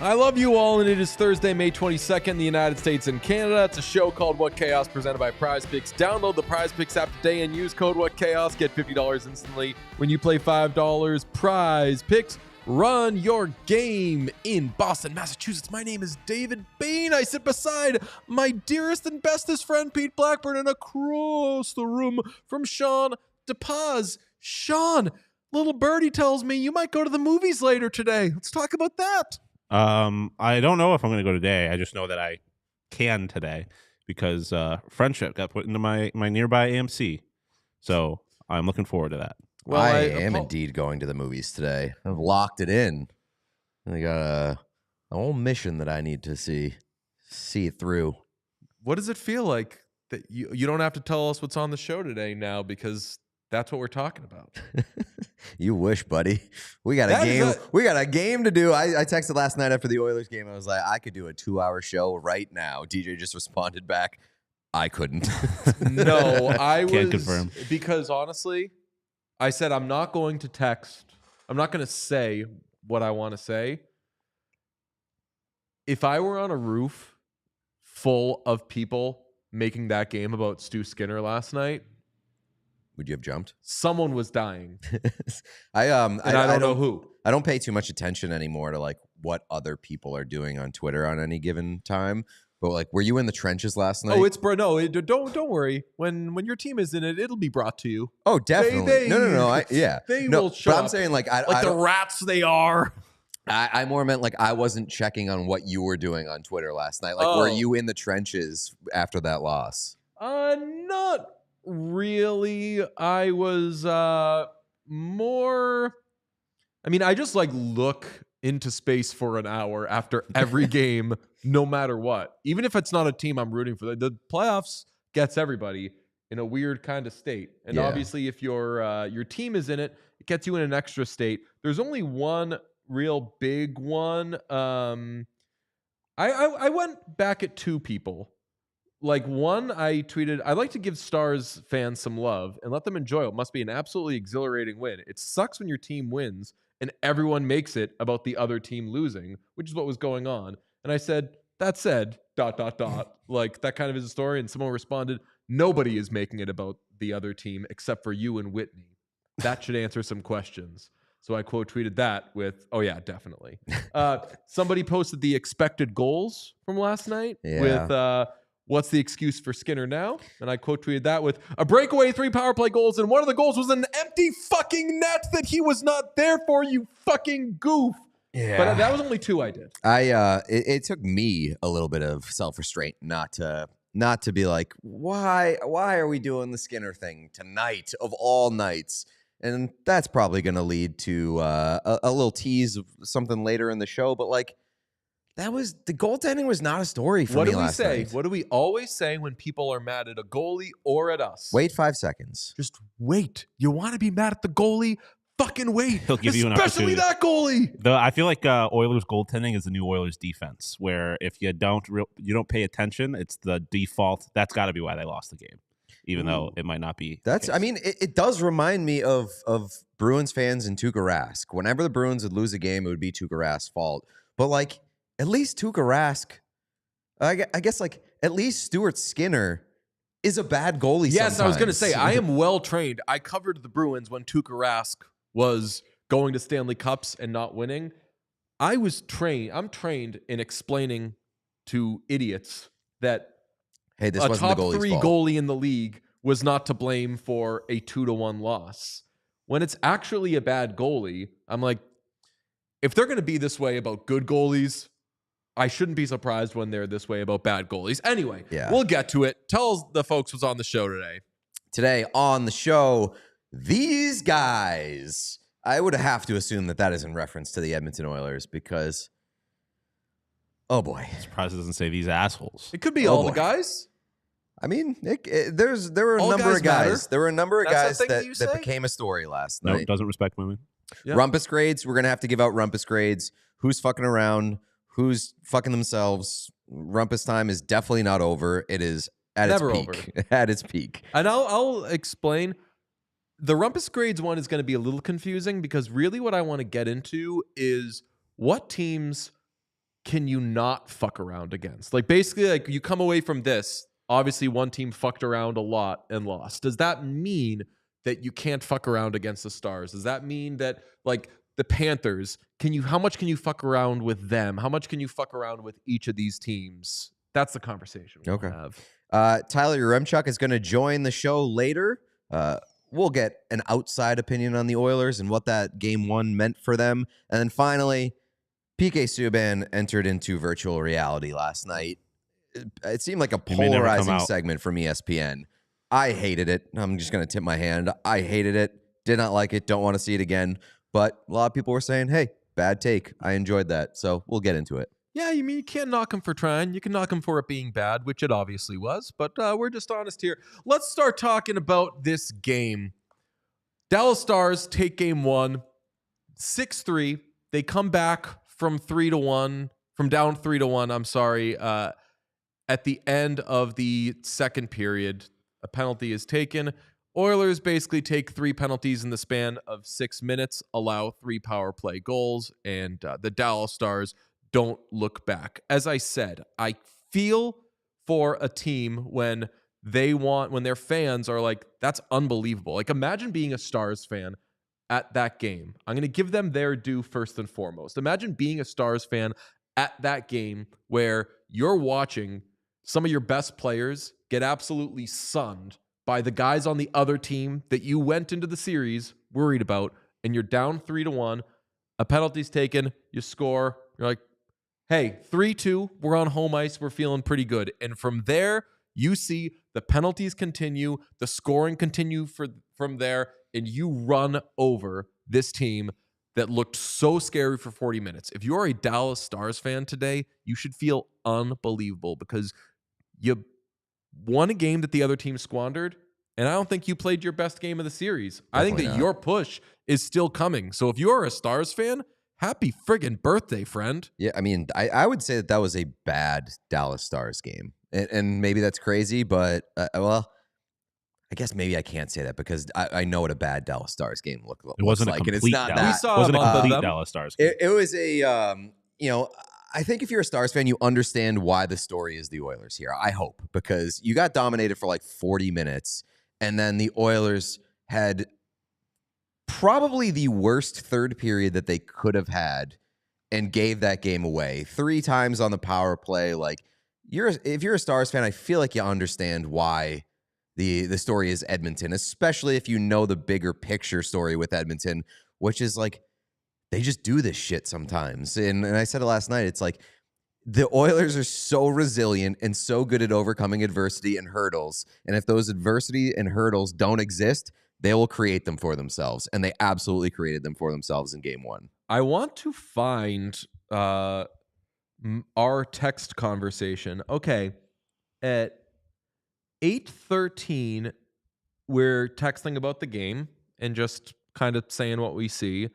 I love you all, and it is Thursday, May 22nd in the United States and Canada. It's a show called What Chaos, presented by Prize Picks. Download the Prize Picks app today and use code What Chaos. Get $50 instantly when you play $5. Prize Picks. Run your game in Boston, Massachusetts. My name is David Bain. I sit beside my dearest and bestest friend, Pete Blackburn, and across the room from Sean DePaz. Sean, little birdie tells me you might go to the movies later today. Let's talk about that. I don't know if I'm going to go today. I just know that I can today because Friendship got put into my nearby AMC. So I'm looking forward to that. Well, I am indeed going to the movies today. I've locked it in. I got a whole mission that I need to see it through. What does it feel like that you don't have to tell us what's on the show today now, because that's what we're talking about? You wish, buddy. We got a game. We got a game to do. I texted last night after the Oilers game. I was like, I could do a 2-hour show right now. DJ just responded back, I couldn't. No, I can't confirm. Because honestly, I said I'm not going to text. I'm not going to say what I want to say. If I were on a roof full of people making that game about Stu Skinner last night, would you have jumped? Someone was dying. I don't know who. I don't pay too much attention anymore to like what other people are doing on Twitter on any given time. But like, were you in the trenches last night? Oh, don't worry. When your team is in it, it'll be brought to you. Oh, definitely. No. They will show but up. I'm saying like the rats they are. I more meant like I wasn't checking on what you were doing on Twitter last night. Like, were you in the trenches after that loss? Not really. I was more. I mean, I just like look into space for an hour after every game, no matter what. Even if it's not a team I'm rooting for, the playoffs gets everybody in a weird kind of state. And obviously, if your team is in it, it gets you in an extra state. There's only one real big one. I went back at two people. Like, one, I tweeted, I'd like to give Stars fans some love and let them enjoy it. Must be an absolutely exhilarating win. It sucks when your team wins and everyone makes it about the other team losing, which is what was going on. And I said, that said, ... Like, that kind of is a story. And someone responded, nobody is making it about the other team except for you and Whitney. That should answer some questions. So I quote tweeted that with, oh yeah, definitely. Somebody posted the expected goals from last night with, what's the excuse for Skinner now? And I quote tweeted that with a breakaway, 3 power play goals, and one of the goals was an empty fucking net that he was not there for, you fucking goof. Yeah. But that was only 2 I did. It took me a little bit of self-restraint not to be like, why are we doing the Skinner thing tonight of all nights? And that's probably going to lead to a little tease of something later in the show, but like, the goaltending was not a story for me last night. What do we say? What do we always say when people are mad at a goalie or at us? Wait 5 seconds. Just wait. You want to be mad at the goalie? Fucking wait. He'll give you an opportunity. Especially that goalie. Though I feel like Oilers goaltending is the new Oilers defense, where if you don't pay attention, it's the default. That's got to be why they lost the game, even though it might not be. I mean, it does remind me of Bruins fans and Tuukka Rask. Whenever the Bruins would lose a game, it would be Tuukka Rask's fault. But like, at least Tuukka Rask, I guess like at least Stuart Skinner is a bad goalie. Yes, sometimes. I was going to say, I am well trained. I covered the Bruins when Tuukka Rask was going to Stanley Cups and not winning. I'm trained in explaining to idiots that Hey, this a wasn't the top goalie's 3 fault. goalie in the league was not to blame for a 2-1 loss. When it's actually a bad goalie, I'm like, if they're going to be this way about good goalies, I shouldn't be surprised when they're this way about bad goalies. Anyway, we'll get to it. Tell the folks what's on the show today. Today on the show, these guys. I would have to assume that is in reference to the Edmonton Oilers because, oh boy. I'm surprised it doesn't say these assholes. It could be all the guys. I mean, there were a All number of guys guys. matter. There were a number of That's guys the thing that you say? became a story last No, night. doesn't respect women. Yeah. Rumpus grades. We're going to have to give out rumpus grades. Who's fucking around? Who's fucking themselves? Rumpus time is definitely not over. It is at Never its over. peak. At its peak. And I'll explain. The Rumpus Grades one is going to be a little confusing because really what I want to get into is what teams can you not fuck around against? Like basically, like you come away from this, obviously one team fucked around a lot and lost. Does that mean that you can't fuck around against the Stars? Does that mean that like the Panthers, how much can you fuck around with them? How much can you fuck around with each of these teams? That's the conversation we'll have. Tyler Yaremchuk is going to join the show later. We'll get an outside opinion on the Oilers and what that game 1 meant for them. And then finally, PK Subban entered into virtual reality last night. It seemed like a polarizing segment from ESPN. I hated it. I'm just going to tip my hand. I hated it. Did not like it. Don't want to see it again. But a lot of people were saying, hey, bad take. I enjoyed that. So we'll get into it. Yeah, you mean you can't knock him for trying. You can knock him for it being bad, which it obviously was. But we're just honest here. Let's start talking about this game. Dallas Stars take game 1, 6-3. They come back from down 3-1. I'm sorry. At the end of the second period, a penalty is taken. Oilers basically take 3 penalties in the span of 6 minutes, allow 3 power play goals, and the Dallas Stars don't look back. As I said, I feel for a team when their fans are like, that's unbelievable. Like imagine being a Stars fan at that game. I'm going to give them their due first and foremost. Imagine being a Stars fan at that game where you're watching some of your best players get absolutely sunned by the guys on the other team that you went into the series worried about, and you're down 3-1, a penalty's taken, you score, you're like, hey, 3-2, we're on home ice, we're feeling pretty good. And from there, you see the penalties continue, the scoring continue from there, and you run over this team that looked so scary for 40 minutes. If you're a Dallas Stars fan today, you should feel unbelievable because you won a game that the other team squandered, and I don't think you played your best game of the series. Definitely I think that your push is still coming. So if you're a Stars fan, happy friggin' birthday, friend. Yeah, I mean, I would say that was a bad Dallas Stars game. And maybe that's crazy, but, well, I guess maybe I can't say that because I know what a bad Dallas Stars game looks like. It wasn't a complete Dallas. We saw It wasn't a a month of complete them. Dallas Stars game. It was a, I think if you're a Stars fan, you understand why the story is the Oilers here. I hope, because you got dominated for like 40 minutes, and then the Oilers had probably the worst third period that they could have had and gave that game away 3 times on the power play. Like, if you're a Stars fan, I feel like you understand why the story is Edmonton, especially if you know the bigger picture story with Edmonton, which is like they just do this shit sometimes. And I said it last night. It's like the Oilers are so resilient and so good at overcoming adversity and hurdles. And if those adversity and hurdles don't exist, they will create them for themselves. And they absolutely created them for themselves in game 1. I want to find our text conversation. Okay, at 8:13, we're texting about the game and just kind of saying what we see.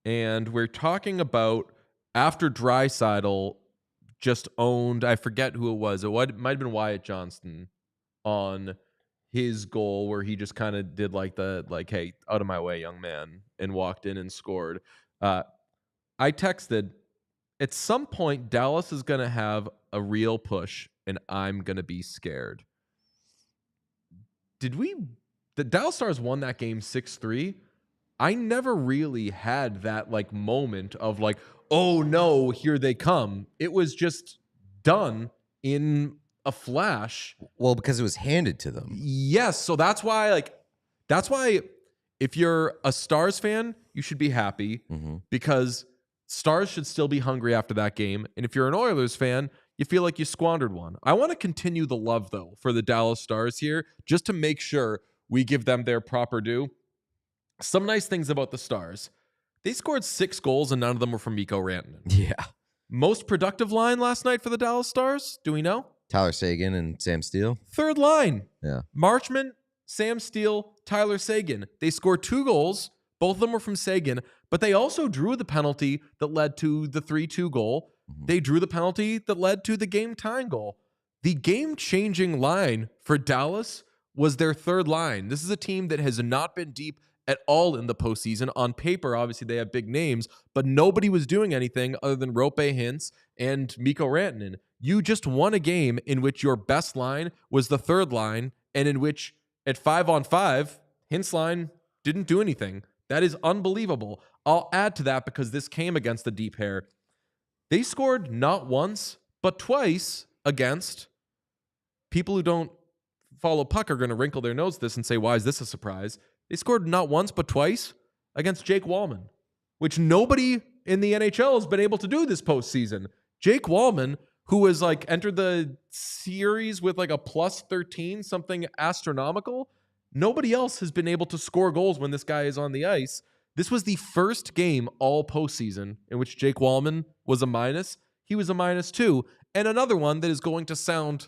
And we're talking about after Draisaitl just owned, I forget who it was. It might have been Wyatt Johnston on his goal where he just kind of did like hey, out of my way, young man, and walked in and scored. I texted, at some point, Dallas is going to have a real push, and I'm going to be scared. The Dallas Stars won that game 6-3. I never really had that like moment of like, oh no, here they come. It was just done in a flash. Well, because it was handed to them. Yes, so that's why if you're a Stars fan, you should be happy because Stars should still be hungry after that game. And if you're an Oilers fan, you feel like you squandered one. I want to continue the love, though, for the Dallas Stars here, just to make sure we give them their proper due. Some nice things about the Stars. They scored 6 goals, and none of them were from Mikko Rantanen. Yeah. Most productive line last night for the Dallas Stars, do we know? Tyler Seguin and Sam Steele. Third line. Yeah. Marchment, Sam Steele, Tyler Seguin. They scored 2 goals. Both of them were from Seguin, but they also drew the penalty that led to the 3-2 goal. They drew the penalty that led to the game-tying goal. The game-changing line for Dallas was their third line. This is a team that has not been deep at all in the postseason. On paper, obviously, they have big names, but nobody was doing anything other than Roope Hintz and Mikko Rantanen. You just won a game in which your best line was the third line, and in which at 5-on-5, Hintz line didn't do anything. That is unbelievable. I'll add to that because this came against the deep hair. They scored not once, but twice against people who don't follow puck are going to wrinkle their nose at this and say, why is this a surprise? They scored not once, but twice against Jake Wallman, which nobody in the NHL has been able to do this postseason. Jake Wallman, who has entered the series with a plus 13, something astronomical. Nobody else has been able to score goals when this guy is on the ice. This was the first game all postseason in which Jake Wallman was a minus. He was a -2. And another one that is going to sound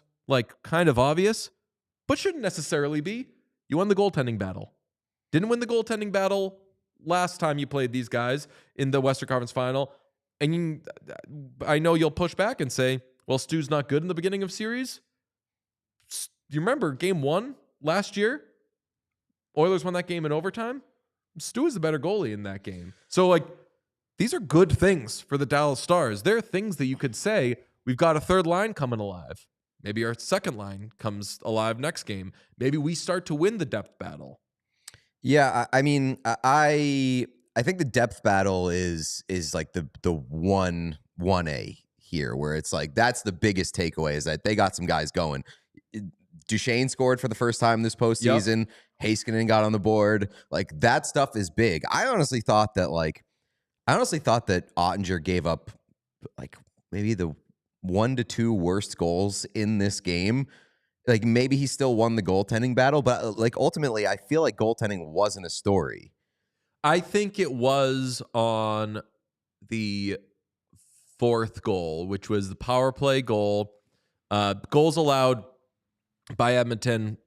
kind of obvious, but shouldn't necessarily be. You won the goaltending battle. Didn't win the goaltending battle last time you played these guys in the Western Conference Final. And I know you'll push back and say, well, Stu's not good in the beginning of series. You remember game 1 last year? Oilers won that game in overtime. Stu is the better goalie in that game. So, these are good things for the Dallas Stars. There are things that you could say, we've got a third line coming alive. Maybe our second line comes alive next game. Maybe we start to win the depth battle. Yeah, I mean, I think the depth battle is the 1A here, where it's that's the biggest takeaway is that they got some guys going. Duchesne scored for the first time this postseason. Yep. Heiskanen got on the board. That stuff is big. I honestly thought that Ottinger gave up maybe the 1 to 2 worst goals in this game. Maybe he still won the goaltending battle, but ultimately I feel like goaltending wasn't a story. I think it was on the 4th goal, which was the power play goal. Goals allowed by Edmonton,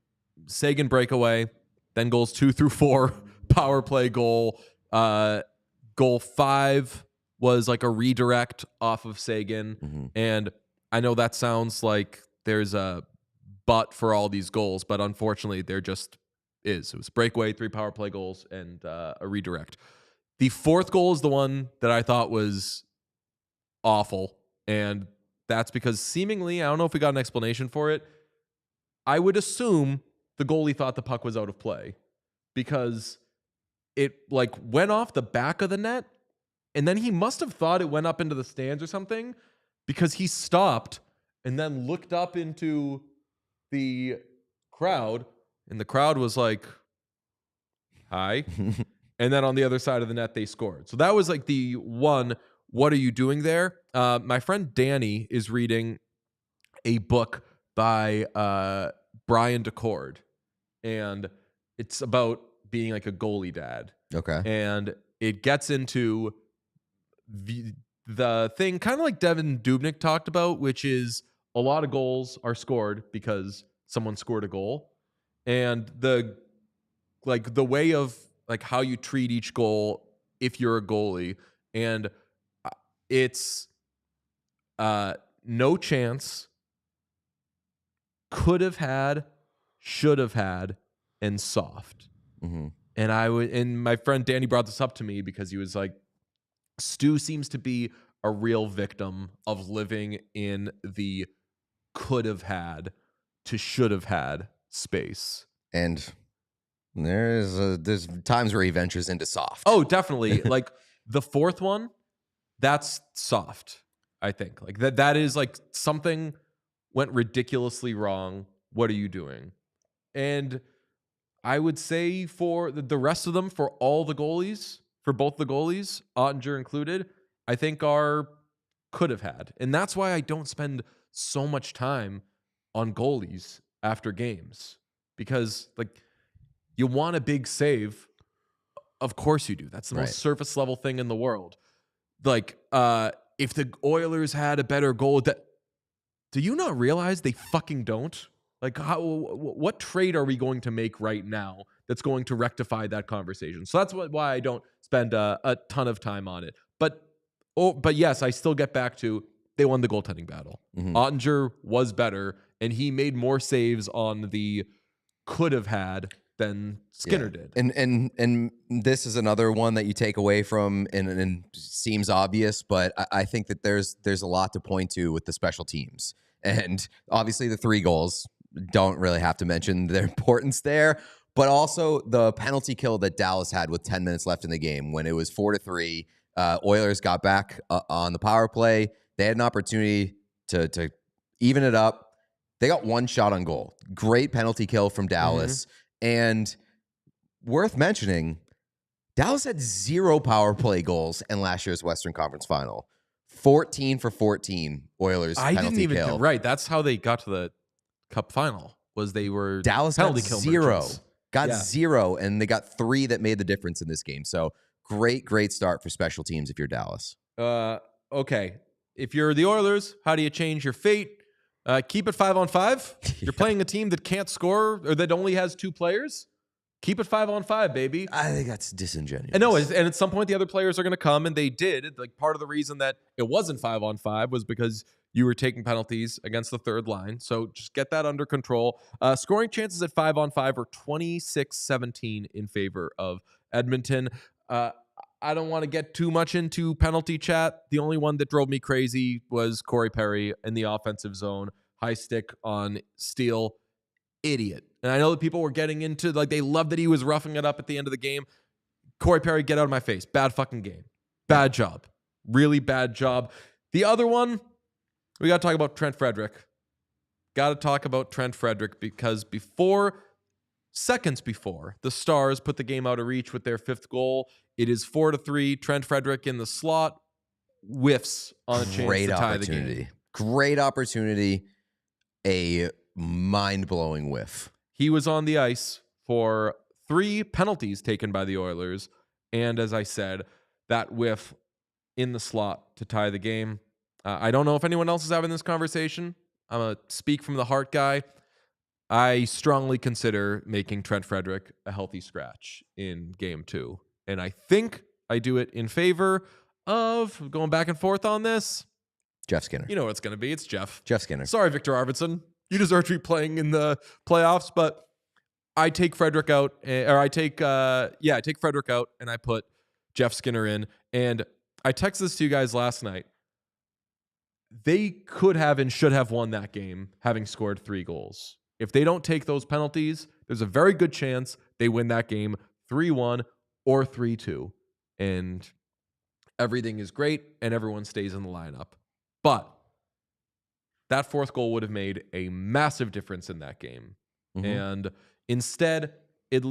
Seguin breakaway, then goals 2 through 4, power play goal. Goal 5 was a redirect off of Seguin. And I know that sounds like there's a but for all these goals, but unfortunately there just is. It was breakaway, 3 power play goals, and a redirect. The 4th goal is the one that I thought was awful, and that's because seemingly, I don't know if we got an explanation for it, I would assume the goalie thought the puck was out of play because it went off the back of the net, and then he must have thought it went up into the stands or something because he stopped and then looked up into the crowd, and the crowd was like, hi. And then on the other side of the net, they scored. So that was the one, what are you doing there? My friend Danny is reading a book by Brian DeCord, and it's about being a goalie dad. Okay. And it gets into the thing kind of like Devin Dubnyk talked about, which is a lot of goals are scored because someone scored a goal. And the way of how you treat each goal if you're a goalie. And it's no chance, could have had, should have had, and soft. And my friend Danny brought this up to me because he was Stu seems to be a real victim of living in the could have had to should have had space. And there's times where he ventures into soft. Oh, definitely. The 4th one, that's soft. I think like that is like something went ridiculously wrong. What are you doing? And I would say for the rest of them, for all the goalies, for both the goalies, Ottinger included, I think could have had. And that's why I don't spend so much time on goalies after games. Because like you want a big save. Of course you do. That's the most surface level thing in the world. Like, if the Oilers had a better goal, do you not realize they fucking don't? Like, what trade are we going to make right now that's going to rectify that conversation? So that's why I don't spend a ton of time on it. But yes, I still get back to they won the goaltending battle. Ottinger was better, and he made more saves on the could have had than Skinner did. And this is another one that you take away from, and seems obvious, but I think that there's a lot to point to with the special teams. And obviously the 3 goals, don't really have to mention their importance there, but also the penalty kill that Dallas had with 10 minutes left in the game when it was 4-3. Oilers got back on the power play. They had an opportunity to even it up. They got 1 shot on goal. Great penalty kill from Dallas. And worth mentioning, Dallas had 0 power play goals in last year's Western Conference Final. 14 for 14 Oilers I penalty didn't even kill. right. That's how they got to the Cup final. Was they were Dallas penalty got kill 0. merchants. Got 0, and they got 3 that made the difference in this game. So great start for special teams if you're Dallas. Okay. If you're the Oilers, how do you change your fate? Keep it 5-on-5. You're playing a team that can't score or that only has 2 players. Keep it 5-on-5, baby. I think that's disingenuous. And no, and at some point the other players are going to come, and they did. Like part of the reason that it wasn't 5-on-5 was because you were taking penalties against the third line. So just get that under control. Scoring chances at 5-on-5 are 26-17 in favor of Edmonton. I don't want to get too much into penalty chat. The only one that drove me crazy was Corey Perry in the offensive zone. High stick on Steele. Idiot. And I know that people were getting into, like, they loved that he was roughing it up at the end of the game. Corey Perry, get out of my face. Bad fucking game. Bad job. Really bad job. The other one, we got to talk about Trent Frederick. Got to talk about Trent Frederick because seconds before, the Stars put the game out of reach with their 5th goal. It is 4-3. Trent Frederick in the slot whiffs on a chance to tie the game. Great opportunity. A mind-blowing whiff. He was on the ice for 3 penalties taken by the Oilers. And as I said, that whiff in the slot to tie the game. I don't know if anyone else is having this conversation. I'm a speak from the heart guy. I strongly consider making Trent Frederick a healthy scratch in game 2. And I think I do it in favor of going back and forth on this. Jeff Skinner. You know what it's going to be. It's Jeff. Jeff Skinner. Sorry, Victor Arvidsson. You deserve to be playing in the playoffs, but I take Frederick out, I take Frederick out, and I put Jeff Skinner in. And I texted this to you guys last night. They could have and should have won that game having scored 3 goals. If they don't take those penalties, there's a very good chance they win that game 3-1 or 3-2. And everything is great and everyone stays in the lineup. But that 4th goal would have made a massive difference in that game. And instead, it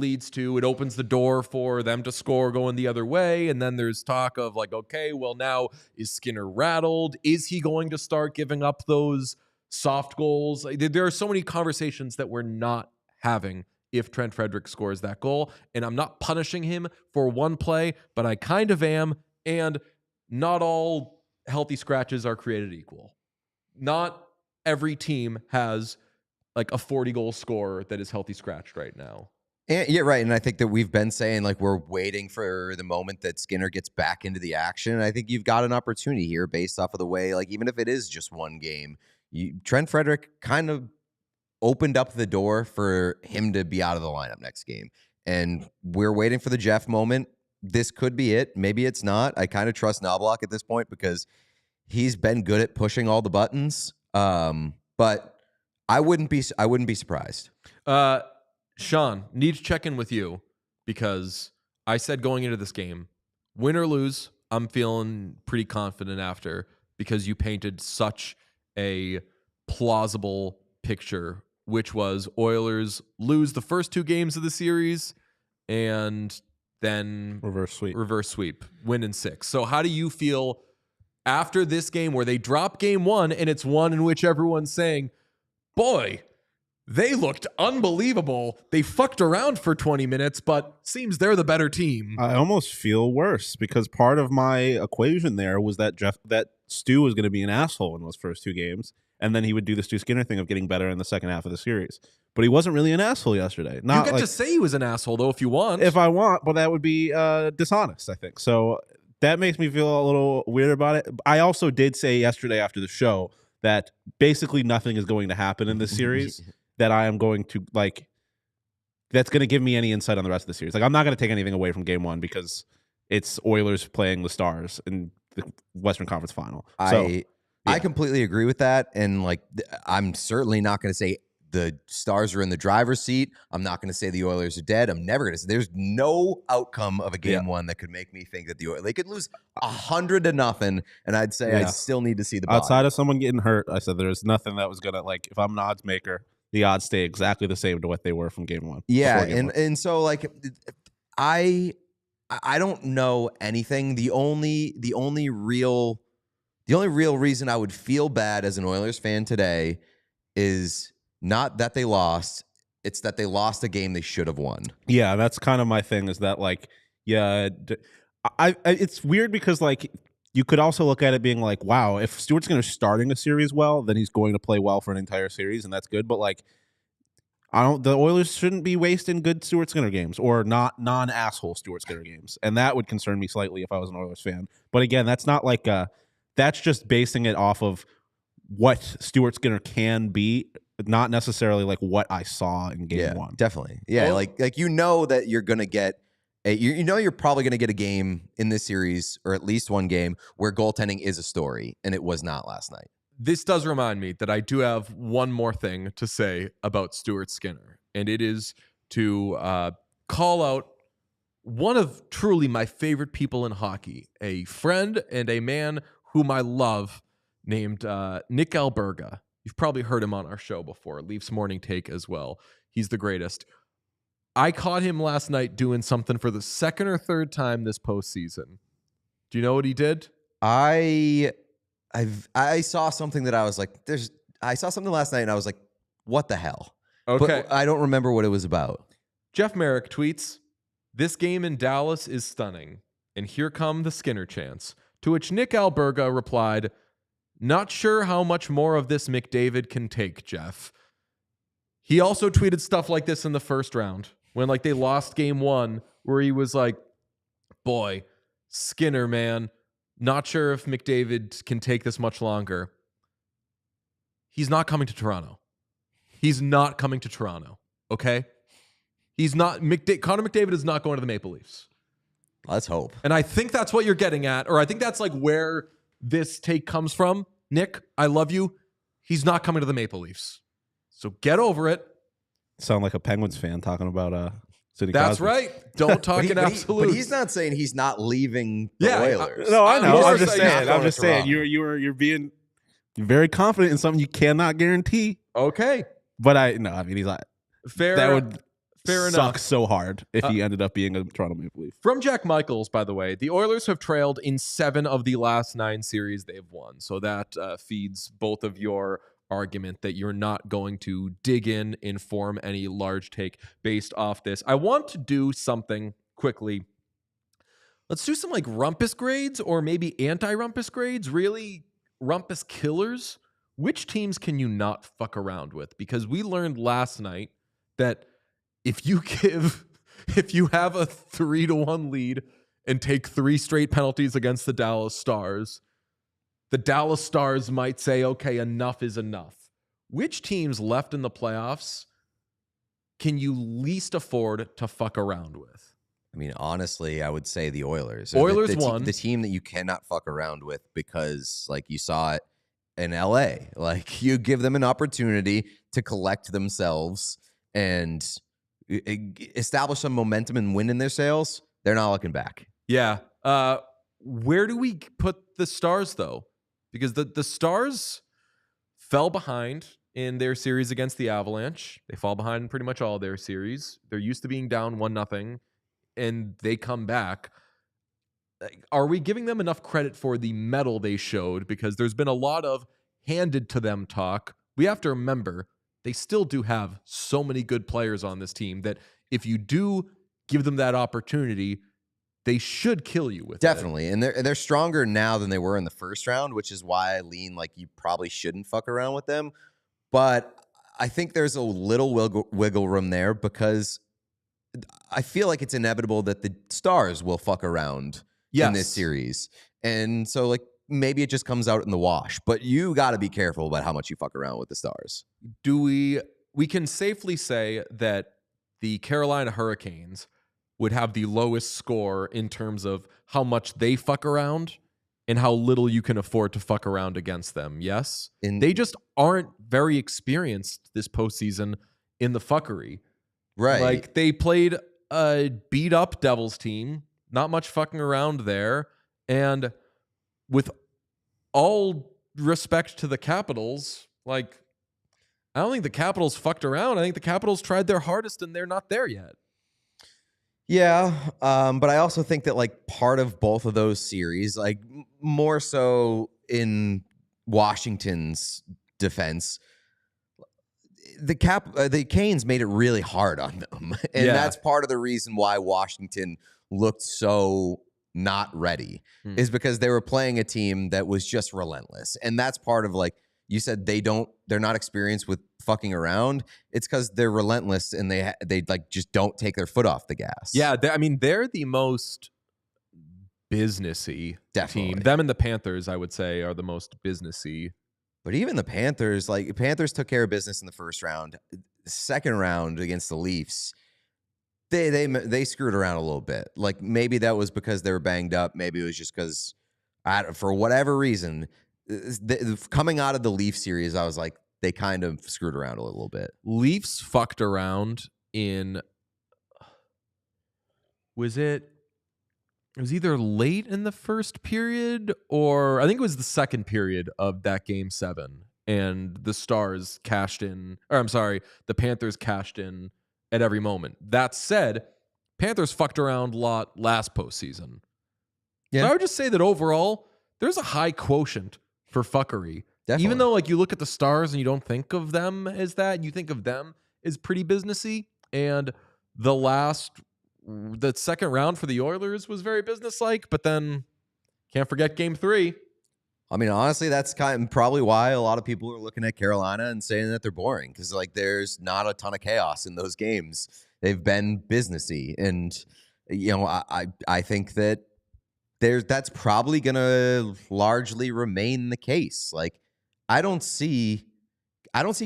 opens the door for them to score going the other way. And then there's talk of like, okay, well now is Skinner rattled? Is he going to start giving up those soft goals? There are so many conversations that we're not having if Trent Frederick scores that goal. And I'm not punishing him for one play, but I kind of am. And not all healthy scratches are created equal. Not every team has like a 40-goal scorer that is healthy scratched right now. And, yeah, right. And I think that we've been saying like we're waiting for the moment that Skinner gets back into the action. And I think you've got an opportunity here based off of the way, like even if it is just one game, Trent Frederick kind of opened up the door for him to be out of the lineup next game. And we're waiting for the Jeff moment. This could be it. Maybe it's not. I kind of trust Knobloch at this point because he's been good at pushing all the buttons. But I wouldn't be surprised. Sean, need to check in with you because I said going into this game, win or lose, I'm feeling pretty confident after because you painted such a plausible picture, which was Oilers lose the first 2 games of the series and then Reverse sweep, win in 6. So how do you feel after this game where they drop game 1 and it's one in which everyone's saying, boy, they looked unbelievable. They fucked around for 20 minutes, but seems they're the better team. I almost feel worse because part of my equation there was that Stu was going to be an asshole in those first 2 games, and then he would do the Stu Skinner thing of getting better in the second half of the series. But he wasn't really an asshole yesterday. You get to say he was an asshole, though, if you want. If I want, but that would be dishonest, I think. So that makes me feel a little weird about it. I also did say yesterday after the show that basically nothing is going to happen in this series that I am going to, like, that's going to give me any insight on the rest of the series. Like, I'm not going to take anything away from game 1 because it's Oilers playing the Stars in the Western Conference Final. I completely agree with that. And, like, I'm certainly not going to say the Stars are in the driver's seat. I'm not going to say the Oilers are dead. I'm never going to say there's no outcome of a game 1 that could make me think that the Oilers, they could lose 100-0, and I'd say I still need to see the body. Outside of someone getting hurt, I said there's nothing that was going to, like, if I'm an odds maker, the odds stay exactly the same to what they were from game 1. Yeah, and so, like, I don't know anything. The only real reason I would feel bad as an Oilers fan today is not that they lost, it's that they lost a game they should have won. Yeah, that's kind of my thing, is that, like, yeah, it's weird because, like, you could also look at it being like, wow, if Stewart's going to starting a series well, then he's going to play well for an entire series, and that's good. But, like, the Oilers shouldn't be wasting good Stuart Skinner games or not non-asshole Stuart Skinner games, and that would concern me slightly if I was an Oilers fan. But again, that's not like that's just basing it off of what Stuart Skinner can be, not necessarily like what I saw in game 1. Definitely. Yeah, like that you're going to get you're probably going to get a game in this series, or at least one game, where goaltending is a story, and it was not last night. This does remind me that I do have one more thing to say about Stuart Skinner, and it is to call out one of truly my favorite people in hockey, a friend and a man whom I love, named Nick Alberga. You've probably heard him on our show before, Leafs Morning Take as well. He's the greatest. I caught him last night doing something for the second or third time this postseason. Do you know what he did? I saw something that I was like, I saw something last night and I was like, what the hell? Okay. But I don't remember what it was about. Jeff Merrick tweets, "This game in Dallas is stunning, and here come the Skinner chants." To which Nick Alberga replied, "Not sure how much more of this McDavid can take, Jeff." He also tweeted stuff like this in the first round when, like, they lost game 1, where he was like, boy, Skinner, man, not sure if McDavid can take this much longer. He's not coming to Toronto. He's not coming to Toronto, okay? He's not. Connor McDavid is not going to the Maple Leafs. Let's hope. And I think that's what you're getting at, or I think that's like where this take comes from. Nick, I love you. He's not coming to the Maple Leafs. So get over it. Sound like a Penguins fan talking about Sidney That's Crosby. right. Don't talk in absolute. But he's not saying he's not leaving the Oilers. No, I know. I'm just saying. not I'm just saying. You're being very confident in something you cannot guarantee. Okay. But I mean, he's like, fair. That would fair suck enough. so hard if he ended up being a Toronto Maple Leaf. From Jack Michaels, by the way, the Oilers have trailed in 7 of the last 9 series they've won. So that feeds both of your argument that you're not going to dig in and form any large take based off this. I want to do something quickly. Let's do some like rumpus grades or maybe anti-rumpus grades. Really, rumpus killers. Which teams can you not fuck around with? Because we learned last night that if you have a 3-1 lead and take 3 straight penalties against the Dallas Stars might say, okay, enough is enough. Which teams left in the playoffs can you least afford to fuck around with? I mean, honestly, I would say the Oilers. Oilers won. The team that you cannot fuck around with because, like, you saw it in LA. Like, you give them an opportunity to collect themselves and establish some momentum and win in their sales. They're not looking back. Yeah. Where do we put the Stars, though? because the Stars fell behind in their series against the Avalanche. They fall behind in pretty much all their series. They're used to being down 1-0, and they come back. Are we giving them enough credit for the mettle they showed? Because there's been a lot of handed to them talk. We have to remember they still do have so many good players on this team that if you do give them that opportunity, they should kill you with Definitely. And they're stronger now than they were in the first round, which is why I lean like you probably shouldn't fuck around with them. But I think there's a little wiggle room there because I feel like it's inevitable that the Stars will fuck around in this series. And so like maybe it just comes out in the wash, but you got to be careful about how much you fuck around with the Stars. We can safely say that the Carolina Hurricanes would have the lowest score in terms of how much they fuck around and how little you can afford to fuck around against them. Yes? They just aren't very experienced this postseason in the fuckery. Right. Like they played a beat up Devils team, not much fucking around there. And with all respect to the Capitals, like I don't think the Capitals fucked around. I think the Capitals tried their hardest and they're not there yet. Yeah, but I also think that like part of both of those series, like more so in Washington's defense, the Canes made it really hard on them, and that's part of the reason why Washington looked so not ready is because they were playing a team that was just relentless, and that's part of like you said they're not experienced with fucking around. It's because they're relentless and they like just don't take their foot off the gas. Yeah, they're the most businessy team. Them and the Panthers, I would say, are the most businessy. But even the Panthers, like Panthers took care of business in the first round. Second round against the Leafs, they screwed around a little bit. Like maybe that was because they were banged up. Maybe it was just because for whatever reason. Coming out of the Leaf series, I was like, they kind of screwed around a little bit. Leafs fucked around in. Was it was either late in the first period or I think it was the second period of that game 7, and the Stars cashed in. Or I'm sorry, the Panthers cashed in at every moment. That said, Panthers fucked around a lot last postseason. Yeah. So I would just say that overall, there's a high quotient for fuckery. Definitely. Even though like you look at the Stars and you don't think of them as that, you think of them as pretty businessy. And the second round for the Oilers was very businesslike, but then can't forget game 3. I mean, honestly, that's probably why a lot of people are looking at Carolina and saying that they're boring because like there's not a ton of chaos in those games. They've been businessy, and you know, I think that that's probably going to largely remain the case. Like, I don't see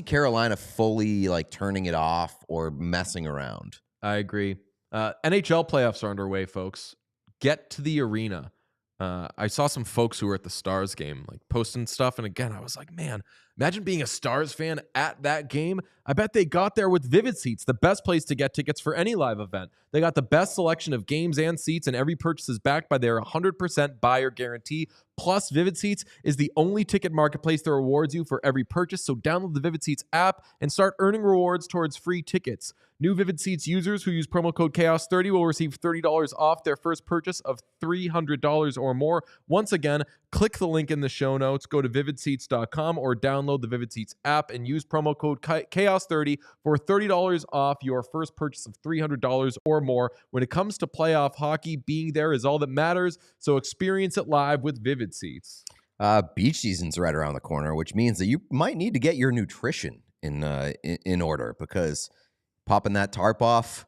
Carolina fully like turning it off or messing around. I agree. NHL playoffs are underway, folks. Get to the arena. I saw some folks who were at the Stars game, like posting stuff. And again, I was like, man, imagine being a Stars fan at that game. I bet they got there with Vivid Seats, the best place to get tickets for any live event. They got the best selection of games and seats, and every purchase is backed by their 100% buyer guarantee. Plus, Vivid Seats is the only ticket marketplace that rewards you for every purchase. So download the Vivid Seats app and start earning rewards towards free tickets. New Vivid Seats users who use promo code Chaos30 will receive $30 off their first purchase of $300 or more. Once again, click the link in the show notes, go to vividseats.com or download the Vivid Seats app and use promo code Chaos30 for $30 off your first purchase of $300 or more. When it comes to playoff hockey, being there is all that matters, so experience it live with Vivid Seats. Beach season's right around the corner, which means that you might need to get your nutrition in order because popping that tarp off,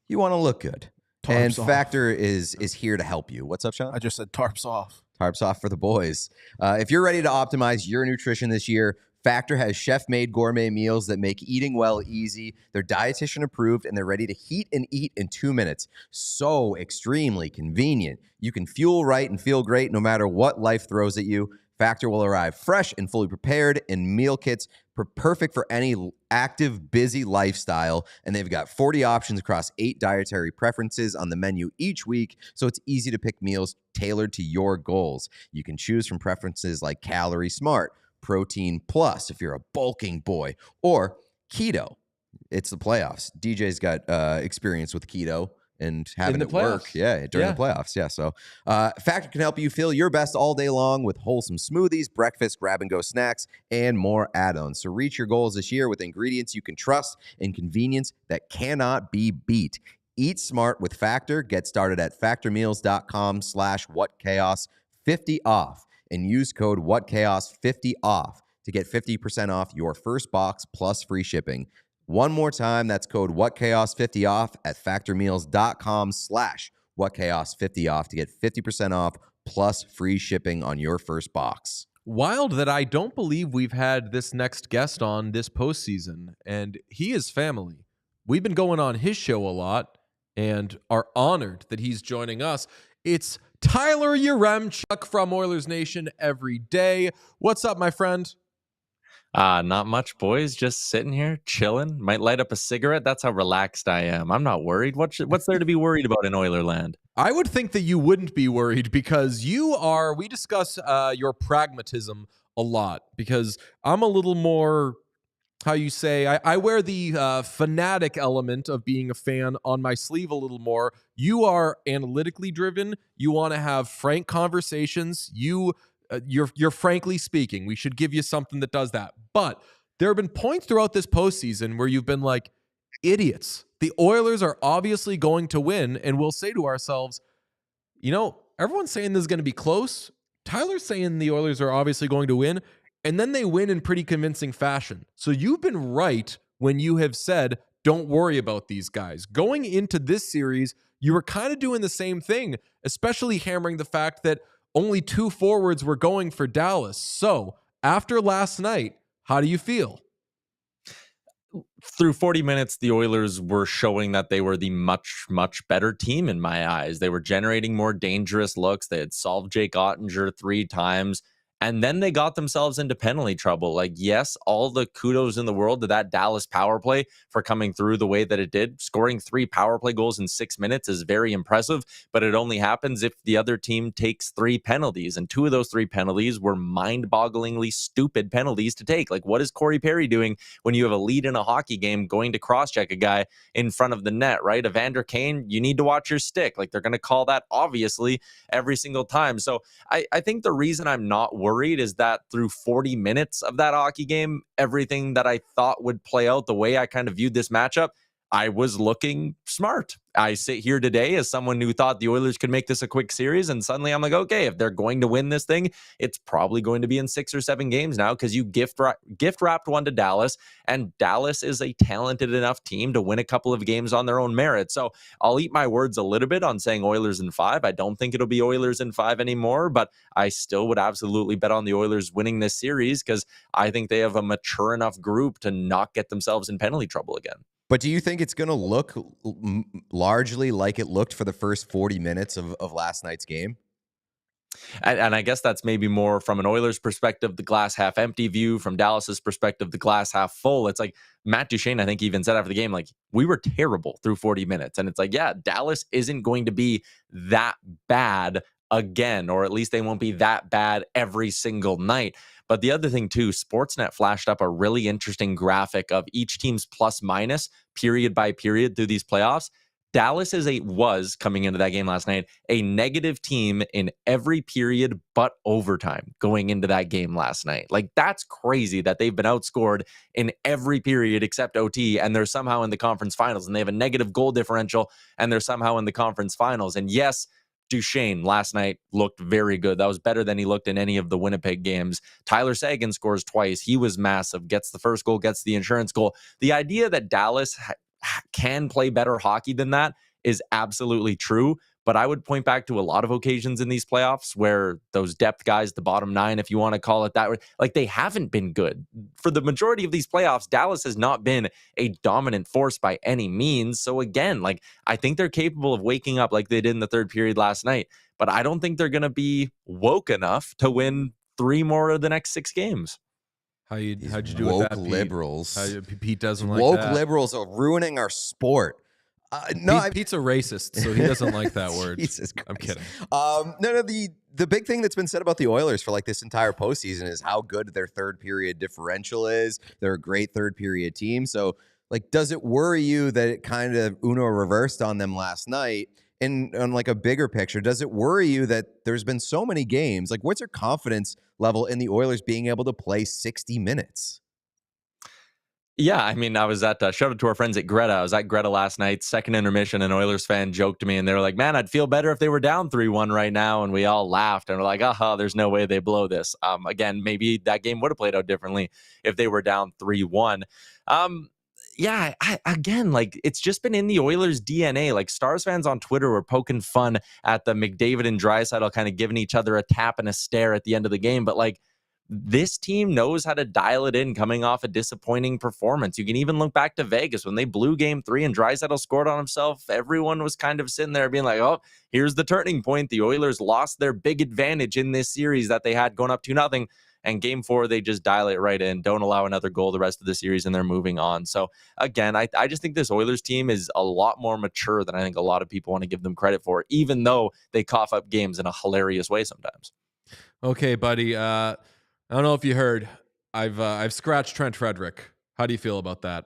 you want to look good. Tarps off. Factor is here to help you. What's up, Sean? I just said tarps off. Tarps off for the boys. If you're ready to optimize your nutrition this year, Factor has chef-made gourmet meals that make eating well easy. They're dietitian approved, and they're ready to heat and eat in 2 minutes. So extremely convenient. You can fuel right and feel great no matter what life throws at you. Factor will arrive fresh and fully prepared in meal kits, perfect for any active, busy lifestyle. And they've got 40 options across 8 dietary preferences on the menu each week, so it's easy to pick meals tailored to your goals. You can choose from preferences like Calorie Smart, Protein Plus if you're a bulking boy, or Keto. It's the playoffs. DJ's got experience with keto and having it work. Yeah, during the playoffs. Yeah. So Factor can help you feel your best all day long with wholesome smoothies, breakfast, grab-and-go snacks, and more add-ons. So reach your goals this year with ingredients you can trust and convenience that cannot be beat. Eat smart with Factor. Get started at factormeals.com/whatchaos50 off and use code whatchaos50 off to get 50% off your first box plus free shipping. One more time, that's code whatchaos50 off at factormeals.com/whatchaos50 off to get 50% off plus free shipping on your first box. Wild that I don't believe we've had this next guest on this postseason, and he is family. We've been going on his show a lot and are honored that he's joining us. It's Tyler Yaremchuk from Oilers Nation every day. What's up, my friend? Not much, boys. Just sitting here, chilling. Might light up a cigarette. That's how relaxed I am. I'm not worried. What's there to be worried about in Oilerland? I would think that you wouldn't be worried because we discuss your pragmatism a lot because I'm a little more, how you say, I wear the fanatic element of being a fan on my sleeve a little more. You are analytically driven. You want to have frank conversations. You're frankly speaking. We should give you something that does that. But there have been points throughout this postseason where you've been like, idiots. The Oilers are obviously going to win, and we'll say to ourselves, everyone's saying this is going to be close. Tyler's saying the Oilers are obviously going to win, and then they win in pretty convincing fashion. So you've been right when you have said, don't worry about these guys. Going into this series, you were kind of doing the same thing, especially hammering the fact that only 2 forwards were going for Dallas. So after last night, how do you feel? Through 40 minutes, the Oilers were showing that they were the much, much better team in my eyes. They were generating more dangerous looks. They had solved Jake Ottinger 3 times. And then they got themselves into penalty trouble. Like, yes, all the kudos in the world to that Dallas power play for coming through the way that it did. Scoring 3 power play goals in 6 minutes is very impressive, but it only happens if the other team takes 3 penalties. And 2 of those 3 penalties were mind-bogglingly stupid penalties to take. Like, what is Corey Perry doing when you have a lead in a hockey game going to cross-check a guy in front of the net, right? Evander Kane, you need to watch your stick. Like, they're going to call that, obviously, every single time. So I think the reason I'm not worried is that through 40 minutes of that hockey game, everything that I thought would play out the way I kind of viewed this matchup, I was looking smart. I sit here today as someone who thought the Oilers could make this a quick series, and suddenly I'm like, okay, if they're going to win this thing, it's probably going to be in 6 or 7 games now because you gift wrapped one to Dallas, and Dallas is a talented enough team to win a couple of games on their own merit. So I'll eat my words a little bit on saying Oilers in 5. I don't think it'll be Oilers in 5 anymore, but I still would absolutely bet on the Oilers winning this series because I think they have a mature enough group to not get themselves in penalty trouble again. But do you think it's going to look largely like it looked for the first 40 minutes of last night's game? And I guess that's maybe more from an Oilers perspective, the glass half empty view. From Dallas's perspective, the glass half full. It's like Matt Duchene, I think, even said after the game, like, we were terrible through 40 minutes. And it's like, yeah, Dallas isn't going to be that bad again, or at least they won't be that bad every single night. But the other thing too, Sportsnet flashed up a really interesting graphic of each team's plus minus period by period through these playoffs. Dallas was coming into that game last night, a negative team in every period but overtime going into that game last night. Like, that's crazy that they've been outscored in every period except OT, and they're somehow in the conference finals, and they have a negative goal differential, and they're somehow in the conference finals. And yes, Duchene last night looked very good. That was better than he looked in any of the Winnipeg games. Tyler Seguin scores twice. He was massive, gets the first goal, gets the insurance goal. The idea that Dallas can play better hockey than that is absolutely true. But I would point back to a lot of occasions in these playoffs where those depth guys, the bottom 9, if you want to call it that, like, they haven't been good. For the majority of these playoffs, Dallas has not been a dominant force by any means. So again, like, I think they're capable of waking up like they did in the third period last night, but I don't think they're going to be woke enough to win 3 more of the next 6 games. How'd you These do with woke that, Pete? liberals. Pete doesn't like Woke that. liberals are ruining our sport. Pete's a racist, so he doesn't like that word. Jesus Christ. I'm kidding. No, the big thing that's been said about the Oilers for like this entire postseason is how good their third period differential is. They're a great third period team. So, like, does it worry you that it kind of Uno reversed on them last night? And on like a bigger picture, does it worry you that there's been so many games? Like, what's your confidence level in the Oilers being able to play 60 minutes? Yeah, I mean, I was at shout out to our friends at Greta. I was at Greta last night, second intermission, an Oilers fan joked to me, and they were like, "Man, I'd feel better if they were down 3-1 right now." And we all laughed and we're like, "Aha, there's no way they blow this." Again, maybe that game would have played out differently if they were down 3-1. Yeah, again, like it's just been in the Oilers' DNA. Like Stars fans on Twitter were poking fun at the McDavid and Draisaitl kind of giving each other a tap and a stare at the end of the game, but like, this team knows how to dial it in coming off a disappointing performance. You can even look back to Vegas when they blew game 3 and Draisaitl scored on himself. Everyone was kind of sitting there being like, oh, here's the turning point. The Oilers lost their big advantage in this series that they had going up 2-0. And game 4, they just dial it right in, don't allow another goal the rest of the series, and they're moving on. So again, I just think this Oilers team is a lot more mature than I think a lot of people want to give them credit for, even though they cough up games in a hilarious way sometimes. Okay, buddy. I don't know if you heard. I've scratched Trent Frederick. How do you feel about that?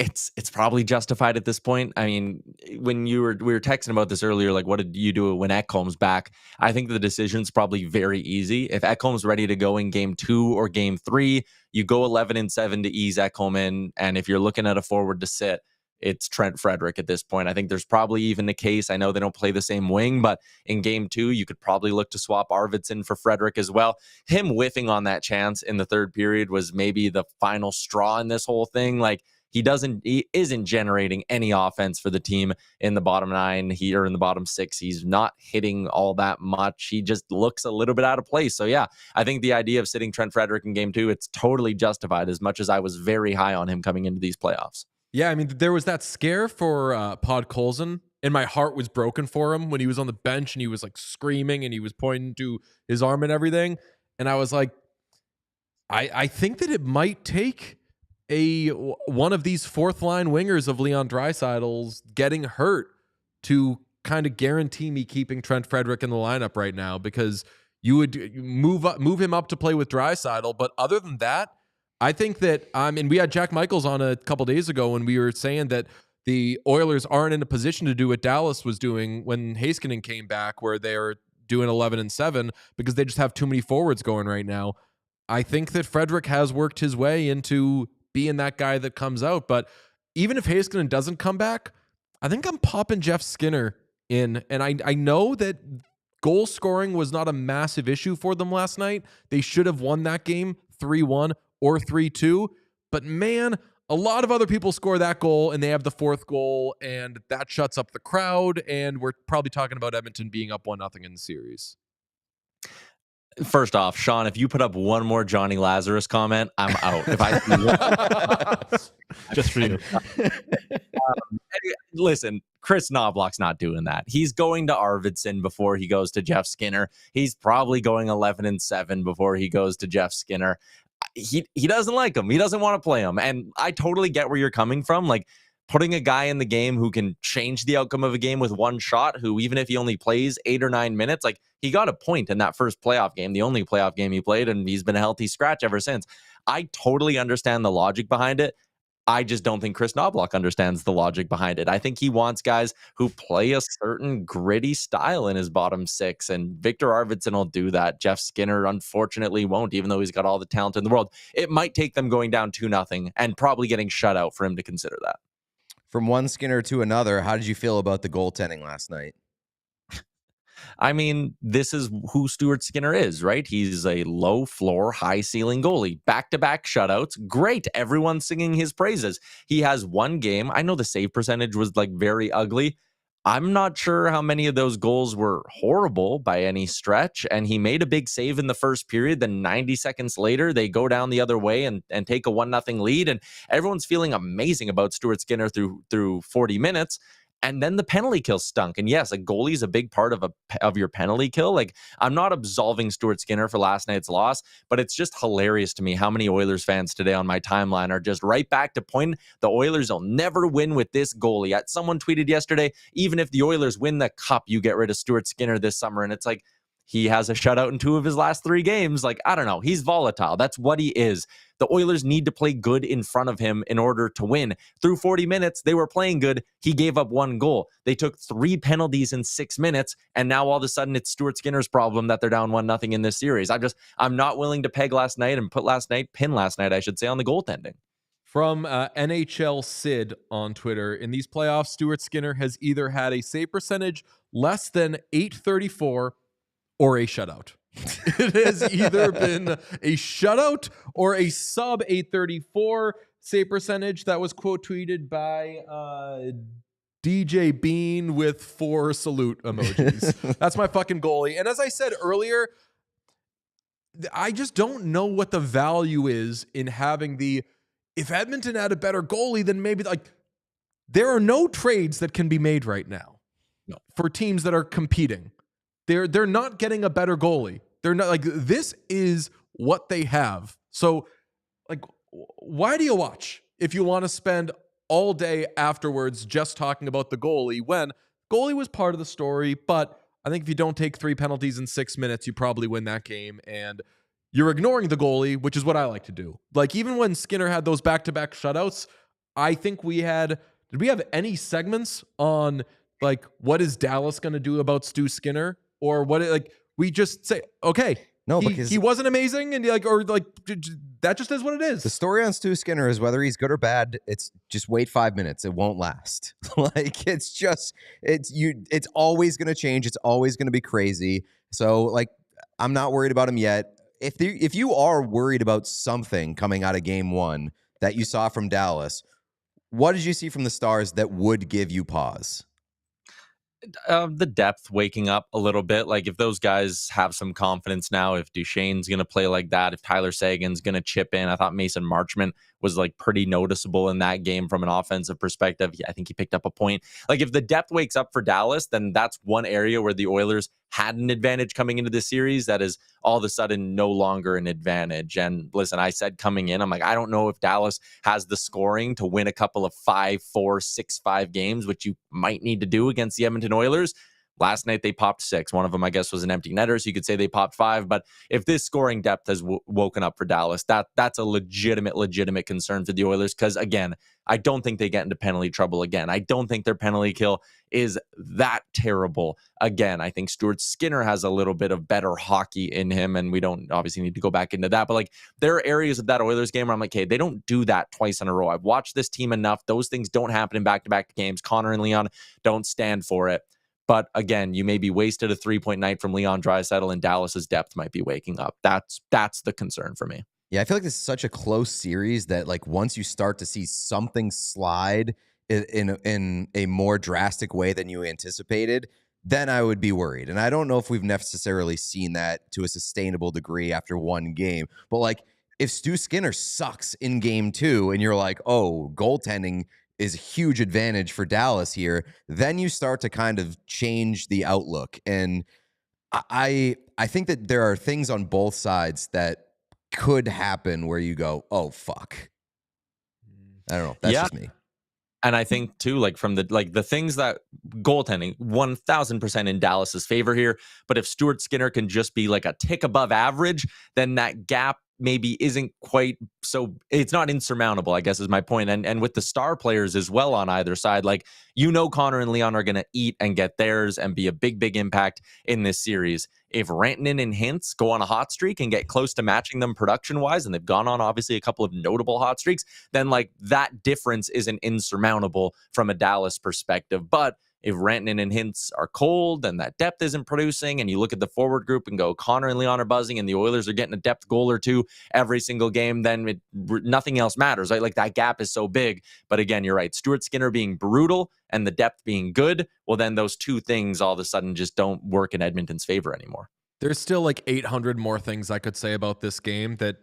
It's probably justified at this point. I mean, when we were texting about this earlier, like, what did you do when Ekholm's back? I think the decision's probably very easy. If Ekholm's ready to go in game 2 or game 3, you go 11-7 to ease Ekholm in. And if you're looking at a forward to sit, it's Trent Frederick at this point. I think there's probably even the case. I know they don't play the same wing, but in game 2, you could probably look to swap Arvidsson for Frederick as well. Him whiffing on that chance in the third period was maybe the final straw in this whole thing. Like, he isn't generating any offense for the team in the bottom 9 or in the bottom 6. He's not hitting all that much. He just looks a little bit out of place. So yeah, I think the idea of sitting Trent Frederick in game 2, it's totally justified, as much as I was very high on him coming into these playoffs. Yeah, I mean, there was that scare for Podkolzin, and my heart was broken for him when he was on the bench and he was like screaming and he was pointing to his arm and everything. And I was like, I think that it might take one of these fourth line wingers of Leon Draisaitl's getting hurt to kind of guarantee me keeping Trent Frederick in the lineup right now, because you would move him up to play with Draisaitl. But other than that, I think that and we had Jack Michaels on a couple days ago when we were saying that the Oilers aren't in a position to do what Dallas was doing when Heiskanen came back, where they're doing 11-7 because they just have too many forwards going right now. I think that Frederick has worked his way into being that guy that comes out. But even if Heiskanen doesn't come back, I think I'm popping Jeff Skinner in. And I know that goal scoring was not a massive issue for them last night. They should have won that game 3-1 or 3-2. But man, a lot of other people score that goal and they have the fourth goal, and that shuts up the crowd. And we're probably talking about Edmonton being up 1-0 in the series. First off, Sean, if you put up one more Johnny Lazarus comment, I'm out. If I Just for you. Listen, Chris Knobloch's not doing that. He's going to Arvidsson before he goes to Jeff Skinner. He's probably going 11-7 before he goes to Jeff Skinner. He doesn't like him. He doesn't want to play him. And I totally get where you're coming from. Like, putting a guy in the game who can change the outcome of a game with one shot, who even if he only plays 8 or 9 minutes, like, he got a point in that first playoff game, the only playoff game he played, and he's been a healthy scratch ever since. I totally understand the logic behind it. I just don't think Chris Knobloch understands the logic behind it. I think he wants guys who play a certain gritty style in his bottom 6, and Victor Arvidsson will do that. Jeff Skinner, unfortunately, won't, even though he's got all the talent in the world. It might take them going down 2-0 and probably getting shut out for him to consider that. From one Skinner to another, how did you feel about the goaltending last night? I mean, this is who Stuart Skinner is, right? He's a low floor, high ceiling goalie. Back-to-back shutouts. Great. Everyone's singing his praises. He has one game. I know the save percentage was like very ugly. I'm not sure how many of those goals were horrible by any stretch. And he made a big save in the first period. Then 90 seconds later, they go down the other way and take a 1-0 lead. And everyone's feeling amazing about Stuart Skinner through 40 minutes. And then the penalty kill stunk. And yes, a goalie is a big part of your penalty kill. Like, I'm not absolving Stuart Skinner for last night's loss, but it's just hilarious to me how many Oilers fans today on my timeline are just right back to point the Oilers will never win with this goalie. Someone tweeted yesterday, even if the Oilers win the cup, you get rid of Stuart Skinner this summer. And it's like, he has a shutout in 2 of his last 3 games. Like, I don't know. He's volatile. That's what he is. The Oilers need to play good in front of him in order to win. Through 40 minutes, they were playing good. He gave up 1 goal. They took 3 penalties in 6 minutes, and now all of a sudden it's Stuart Skinner's problem that they're down 1-0 in this series. I'm not willing to pin last night, I should say, on the goaltending. From NHL Sid on Twitter, in these playoffs, Stuart Skinner has either had a save percentage less than .834 or a shutout. It has either been a shutout or a sub .834 save percentage. That was quote tweeted by DJ Bean with 4 salute emojis. That's my fucking goalie. And as I said earlier, I just don't know what the value is in having if Edmonton had a better goalie, then maybe there are no trades that can be made right now. No. For teams that are competing. They're not getting a better goalie. They're not this is what they have. So why do you watch if you want to spend all day afterwards just talking about the goalie when goalie was part of the story? But I think if you don't take 3 penalties in 6 minutes, you probably win that game. And you're ignoring the goalie, which is what I like to do. Even when Skinner had those back-to-back shutouts, I think did we have any segments on what is Dallas going to do about Stu Skinner? Or we just say, okay, no, because he wasn't amazing, and that just is what it is. The story on Stu Skinner is whether he's good or bad. It's just wait 5 minutes; it won't last. It's always going to change. It's always going to be crazy. So I'm not worried about him yet. If you are worried about something coming out of Game 1 that you saw from Dallas, what did you see from the Stars that would give you pause? The depth waking up a little bit. If those guys have some confidence now, if Duchesne's going to play like that, if Tyler Seguin's going to chip in. I thought Mason Marchment was pretty noticeable in that game from an offensive perspective. I think he picked up a point. If the depth wakes up for Dallas, then that's one area where the Oilers had an advantage coming into the series that is all of a sudden no longer an advantage. And listen, I said coming in, I'm I don't know if Dallas has the scoring to win a couple of 5-4, 6-5 games, which you might need to do against the Edmonton Oilers. Last night they popped 6. One of them, I guess, was an empty netter, so you could say they popped 5. But if this scoring depth has woken up for Dallas, that's a legitimate concern for the Oilers. Because again, I don't think they get into penalty trouble again. I don't think their penalty kill is that terrible. Again, I think Stuart Skinner has a little bit of better hockey in him, and we don't obviously need to go back into that. But there are areas of that Oilers game where I'm okay, they don't do that twice in a row. I've watched this team enough. Those things don't happen in back-to-back games. Connor and Leon don't stand for it. But again, you maybe wasted a 3-point night from Leon Draisaitl, and Dallas's depth might be waking up. That's the concern for me. Yeah, I feel this is such a close series that once you start to see something slide in a more drastic way than you anticipated, then I would be worried. And I don't know if we've necessarily seen that to a sustainable degree after one game. But if Stu Skinner sucks in Game 2 and you're oh, goaltending is a huge advantage for Dallas here, then you start to kind of change the outlook. And I think that there are things on both sides that could happen where you go, oh, fuck. I don't know. That's just me. And I think too, from the things that goaltending 1000% in Dallas's favor here. But if Stuart Skinner can just be a tick above average, then that gap maybe isn't quite so, it's not insurmountable, I guess is my point. And with the star players as well on either side, Connor and Leon are going to eat and get theirs and be a big impact in this series. If Rantanen and Hintz go on a hot streak and get close to matching them production-wise, and they've gone on obviously a couple of notable hot streaks, then that difference isn't insurmountable from a Dallas perspective. But if Rantanen and Hintz are cold and that depth isn't producing, and you look at the forward group and go, Connor and Leon are buzzing and the Oilers are getting a depth goal or two every single game, then nothing else matters, right? That gap is so big. But again, you're right. Stuart Skinner being brutal and the depth being good, well, then those two things all of a sudden just don't work in Edmonton's favor anymore. There's still 800 more things I could say about this game. That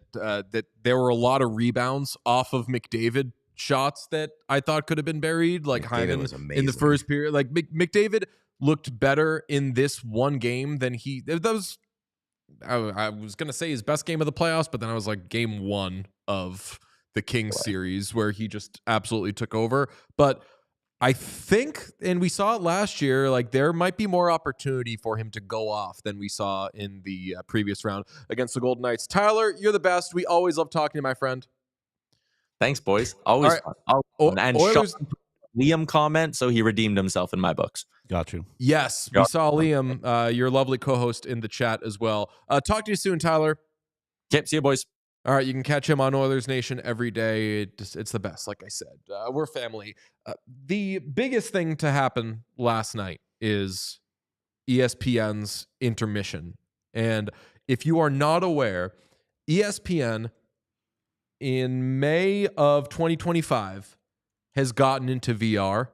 there were a lot of rebounds off of McDavid shots that I thought could have been buried, like McDavid was Hyman in the amazing. first period. Like McDavid looked better in this one game than I was going to say his best game of the playoffs, but then I was like game 1 of the Kings series where he just absolutely took over. But I think, and we saw it last year, like there might be more opportunity for him to go off than we saw in the previous round against the Golden Knights. Tyler, you're the best. We always love talking to you, my friend. Thanks, boys. Always All right. fun. Always fun. And Oilers- Sean Liam comment, so he redeemed himself in my books. Got you. Yes, we saw Liam, your lovely co-host, in the chat as well. Talk to you soon, Tyler. Okay, see you, boys. All right, you can catch him on Oilers Nation every day. It's the best, like I said. We're family. The biggest thing to happen last night is ESPN's intermission. And if you are not aware, ESPN in May of 2025 has gotten into VR.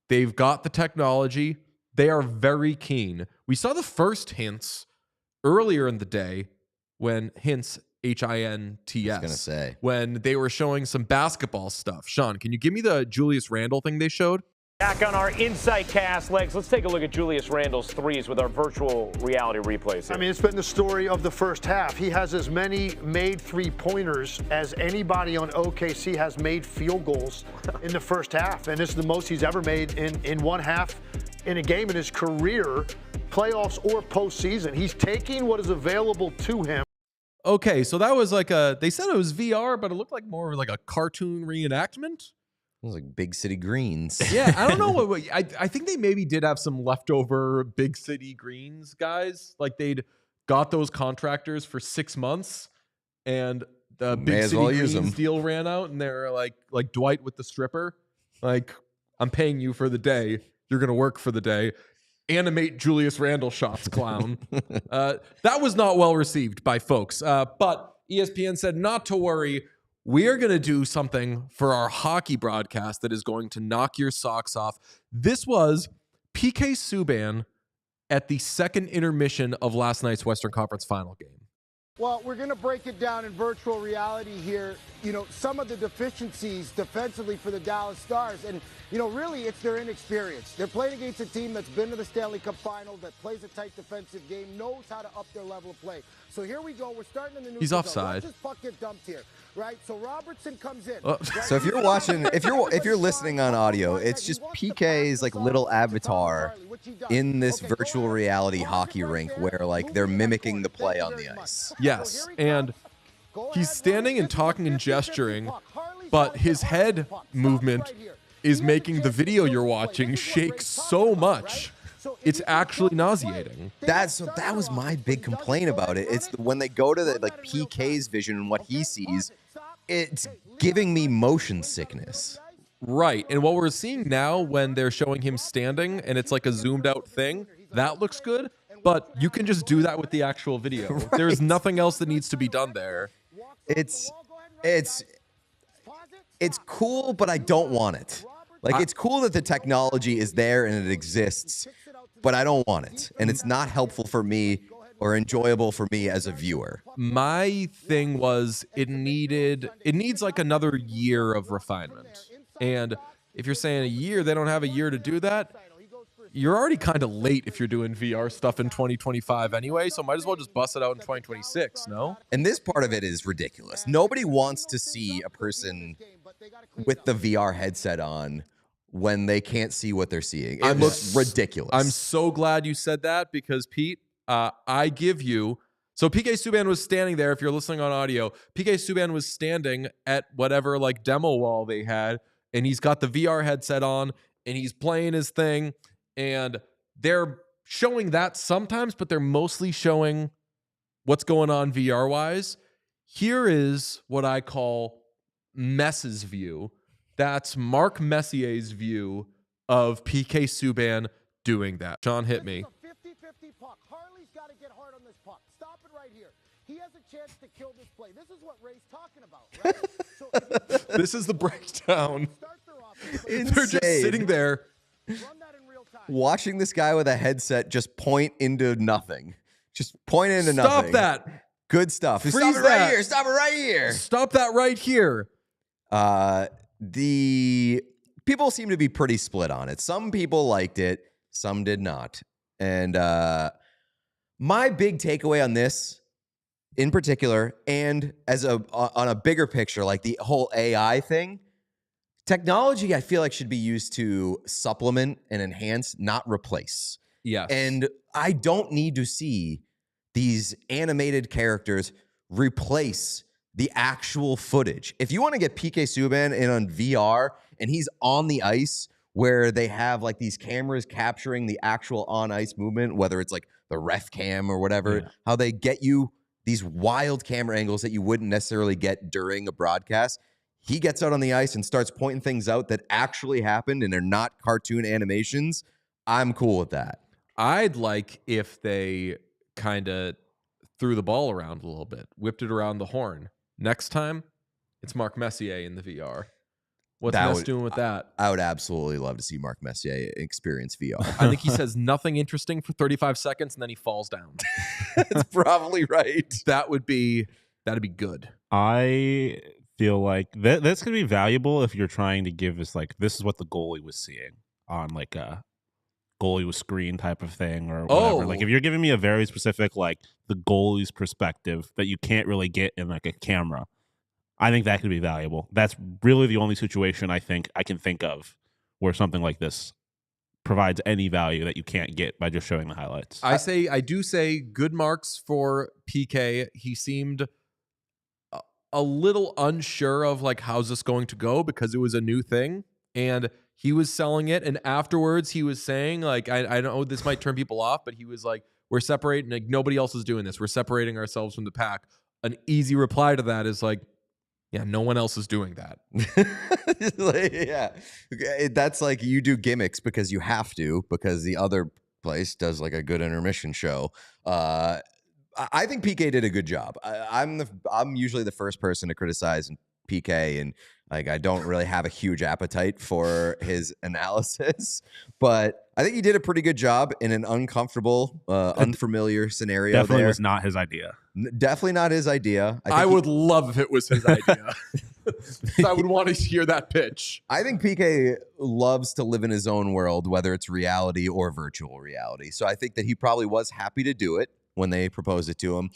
They've got the technology. They are very keen. We saw the first hints earlier in the day when hints, HINTS, I was gonna say. when they were showing some basketball stuff. Sean, can you give me the Julius Randle thing they showed? Back on our Insight Cast legs, let's take a look at Julius Randle's threes with our virtual reality replays here. I mean, it's been the story of the first half. He has as many made three-pointers as anybody on OKC has made field goals in the first half. And this is the most he's ever made in one half in a game in his career, playoffs or postseason. He's taking what is available to him. Okay, so that was like they said it was VR, but it looked like more like a cartoon reenactment. It was like Big City Greens. Yeah, I don't know I think they maybe did have some leftover Big City Greens guys. Like they'd got those contractors for 6 months, and the May Big as City well use Greens them. deal ran out, and they're like Dwight with the stripper. Like, I'm paying you for the day. You're gonna work for the day. Animate Julius Randle shots, clown. That was not well received by folks. But ESPN said not to worry. We are going to do something for our hockey broadcast that is going to knock your socks off. This was PK Subban at the second intermission of last night's Western Conference Final game. Well, we're going to break it down in virtual reality here. You know, some of the deficiencies defensively for the Dallas Stars. And, you know, really it's their inexperience. They're playing against a team that's been to the Stanley Cup Final, that plays a tight defensive game, knows how to up their level of play. So here we go. We're starting in the new. He's offside. Watch this puck get dumped here, right? So Robertson comes in. Oh. Right? So if you're watching, if you're listening on audio, it's just PK's like little avatar in this virtual reality hockey rink where like they're mimicking the play on the ice. Yes, and he's standing and talking and gesturing, but his head movement is making the video you're watching shake so much. It's actually nauseating. That was my big complaint about it. It's when they go to the like PK's vision and what he sees, it's giving me motion sickness. Right. And what we're seeing now when they're showing him standing and it's like a zoomed out thing, that looks good. But you can just do that with the actual video. Right. There's nothing else that needs to be done there. It's cool, but I don't want it. Like, it's cool that the technology is there and it exists, but I don't want it. And it's not helpful for me or enjoyable for me as a viewer. My thing was it needs like another year of refinement. And if you're saying a year, they don't have a year to do that. You're already kind of late if you're doing VR stuff in 2025 anyway, so might as well just bust it out in 2026, no? And this part of it is ridiculous. Nobody wants to see a person with the VR headset on when they can't see what they're seeing. It looks ridiculous. I'm so glad you said that because, Pete, I give you... So PK Subban was standing there, if you're listening on audio, PK Subban was standing at whatever like demo wall they had, and he's got the VR headset on, and he's playing his thing, and they're showing that sometimes, but they're mostly showing what's going on VR-wise. Here is what I call Mess's view. That's Mark Messier's view of PK Subban doing that. Sean, hit me. 50-50 puck. Harley's got to get hard on this puck. Stop it right here. He has a chance to kill this play. This is what Ray's talking about, right? So This is the breakdown. start their offense. They're just Insane. sitting there. Run that in real time. Watching this guy with a headset just point into nothing. Just point into Stop nothing. that. Good stuff. Freeze Stop it that. right here. Stop it right here. Stop that right here. the people seem to be pretty split on it. Some people liked it, some did not. And my big takeaway on this in particular, and as on a bigger picture, like the whole AI thing, technology I feel like should be used to supplement and enhance, not replace. Yes. And I don't need to see these animated characters replace the actual footage. If you want to get PK Subban in on VR and he's on the ice where they have like these cameras capturing the actual on ice movement, whether it's like the ref cam or whatever, how they get you these wild camera angles that you wouldn't necessarily get during a broadcast. He gets out on the ice and starts pointing things out that actually happened and they're not cartoon animations. I'm cool with that. I'd like if they kind of threw the ball around a little bit, whipped it around the horn. Next time, it's Mark Messier in the VR. What's Mess doing with that? I would absolutely love to see Mark Messier experience VR. I think he says nothing interesting for 35 seconds and then he falls down. That's probably right. That'd be good. I feel like that's going to be valuable if you're trying to give us like, this is what the goalie was seeing on like a goalie with screen type of thing or whatever. Like if you're giving me a very specific, like the goalie's perspective that you can't really get in like a camera, I think that could be valuable. That's really the only situation I think I can think of where something like this provides any value that you can't get by just showing the highlights. I do say good marks for PK. He seemed a little unsure of like, how's this going to go because it was a new thing and he was selling it. And afterwards he was saying like, I know this might turn people off, but he was like, we're separating, like nobody else is doing this. We're separating ourselves from the pack. An easy reply to that is like, yeah, no one else is doing that. Yeah. That's like you do gimmicks because you have to, because the other place does like a good intermission show. I think PK did a good job. I'm usually the first person to criticize PK, and like I don't really have a huge appetite for his analysis, but I think he did a pretty good job in an uncomfortable, unfamiliar scenario. Definitely was not his idea. Definitely not his idea. I would love if it was his idea. I would want to hear that pitch. I think PK loves to live in his own world, whether it's reality or virtual reality. So I think that he probably was happy to do it when they proposed it to him.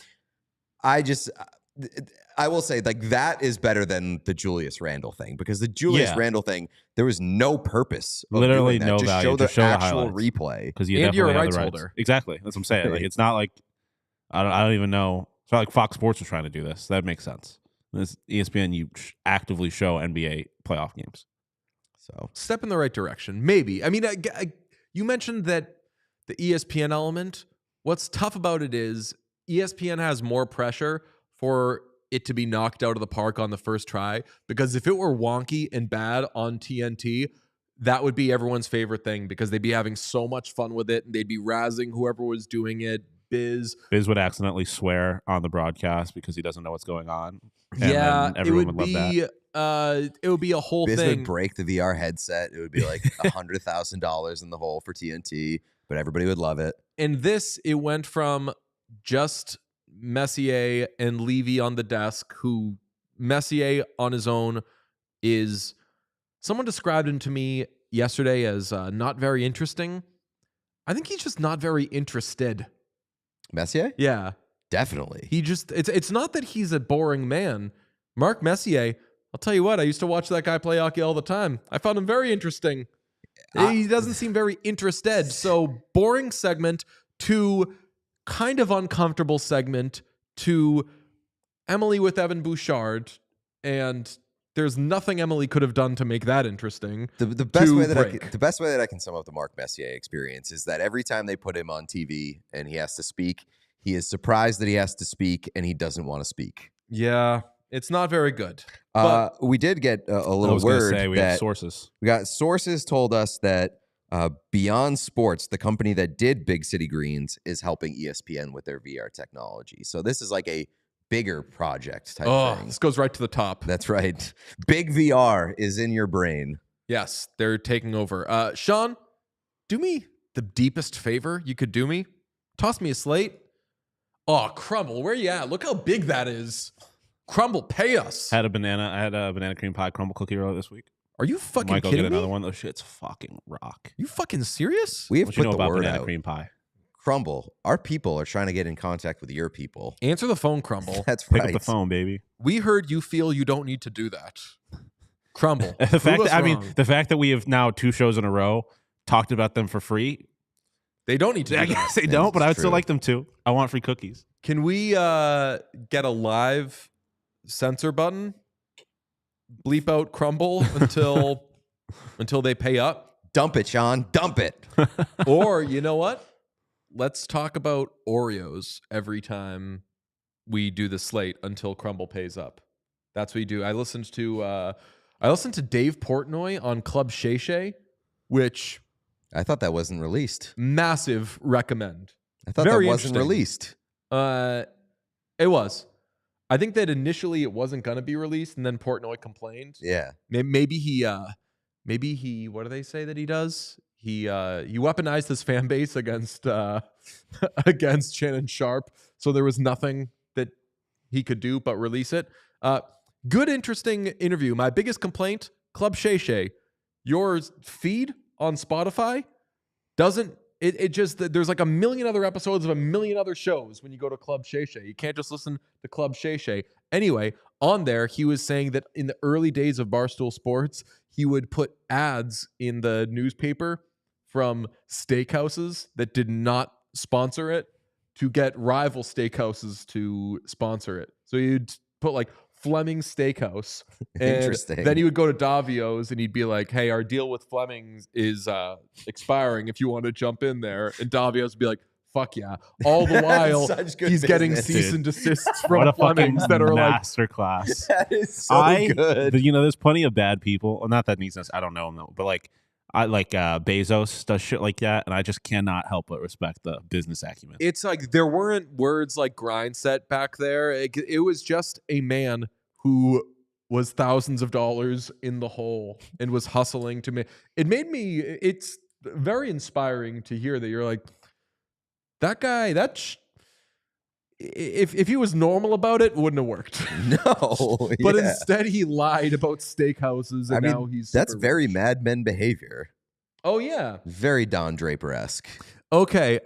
I will say, like, that is better than the Julius Randle thing, because the Julius Randle thing, there was no purpose. Literally no just value. Show the show actual the replay. Because and you're a rights holder. Exactly. That's what I'm saying. Like, it's not like I don't even know. It's not like Fox Sports was trying to do this. That makes sense. This ESPN, you actively show NBA playoff games. So step in the right direction. Maybe. I mean, you mentioned that the ESPN element. What's tough about it is ESPN has more pressure for it to be knocked out of the park on the first try, because if it were wonky and bad on TNT, that would be everyone's favorite thing because they'd be having so much fun with it and they'd be razzing whoever was doing it. Biz would accidentally swear on the broadcast because he doesn't know what's going on. Yeah, everyone would love that. It would be a whole Biz thing. would break the VR headset. It would be like $100,000 in the hole for TNT, but everybody would love it. And it went from just Messier and Levy on the desk, who Messier on his own is, someone described him to me yesterday as not very interesting. I think he's just not very interested. Messier? Yeah. Definitely. He just, it's not that he's a boring man. Mark Messier, I'll tell you what, I used to watch that guy play hockey all the time. I found him very interesting. He doesn't seem very interested. So boring segment to kind of uncomfortable segment to Emily with Evan Bouchard, and there's nothing Emily could have done to make that interesting. The best way that I can sum up the Mark Messier experience is that every time they put him on TV and he has to speak, he is surprised that he has to speak and he doesn't want to speak. Yeah, it's not very good. We did get a little word we have sources. We got sources told us that Beyond Sports, the company that did Big City Greens, is helping ESPN with their VR technology. So this is like a bigger project type thing. This goes right to the top. That's right. Big VR is in your brain. Yes, they're taking over. Sean, do me the deepest favor you could do me. Toss me a slate. Oh, Crumble, where you at? Look how big that is. Crumble, pay us. I had a banana cream pie crumble cookie earlier this week. Are you fucking Might go kidding get me? another one. Those shits fucking rock. You fucking serious? We have What put you know the about word banana out. cream pie? Crumble. Our people are trying to get in contact with your people. Answer the phone, Crumble. That's Pick right. up the phone, baby. We heard you feel you don't need to do that. Crumble. The fact Prove us that, I mean, wrong. the fact that we have now 2 shows in a row talked about them for free. They don't need to do I that. guess they don't, but I would still true. like them to. I want free cookies. Can we get a live censor button? Bleep out Crumble until they pay up? Dump it, Sean. Dump it. Or you know what? Let's talk about Oreos every time we do the slate until Crumble pays up. That's what we do. I listened to Dave Portnoy on Club Shay Shay, which I thought that wasn't released. massive recommend. I thought Very that wasn't interesting. released. It was. I think that initially it wasn't going to be released, and then Portnoy complained. Yeah. Maybe he what do they say that he does? He weaponized his fan base against against Shannon Sharp, so there was nothing that he could do but release it. Good, interesting interview. My biggest complaint, Club Shay Shay, your feed on Spotify doesn't. It just, there's like a million other episodes of a million other shows when you go to Club Shay Shay. You can't just listen to Club Shay Shay. Anyway, on there, he was saying that in the early days of Barstool Sports, he would put ads in the newspaper from steakhouses that did not sponsor it to get rival steakhouses to sponsor it. So you'd put like Fleming Steakhouse. And Interesting. then he would go to Davio's and he'd be like, hey, our deal with Fleming's is expiring if you want to jump in there. And Davio's would be like, fuck yeah. All the while, Such good he's getting business, cease dude. and desists What from a fucking Fleming's that are like, masterclass. That is so good. You know, there's plenty of bad people. Well, not that needs I don't know him though, but like Bezos does shit like that, and I just cannot help but respect the business acumen. it's like there weren't words like grind set back there. It was just a man who was thousands of dollars in the hole and was hustling to make it. Made me, it's very inspiring to hear that you're like, that guy, if he was normal about it, wouldn't have worked. No. But yeah. instead he lied about steakhouses and now he's that's super very rich. Mad Men behavior. Oh yeah. Very Don Draper-esque. Okay.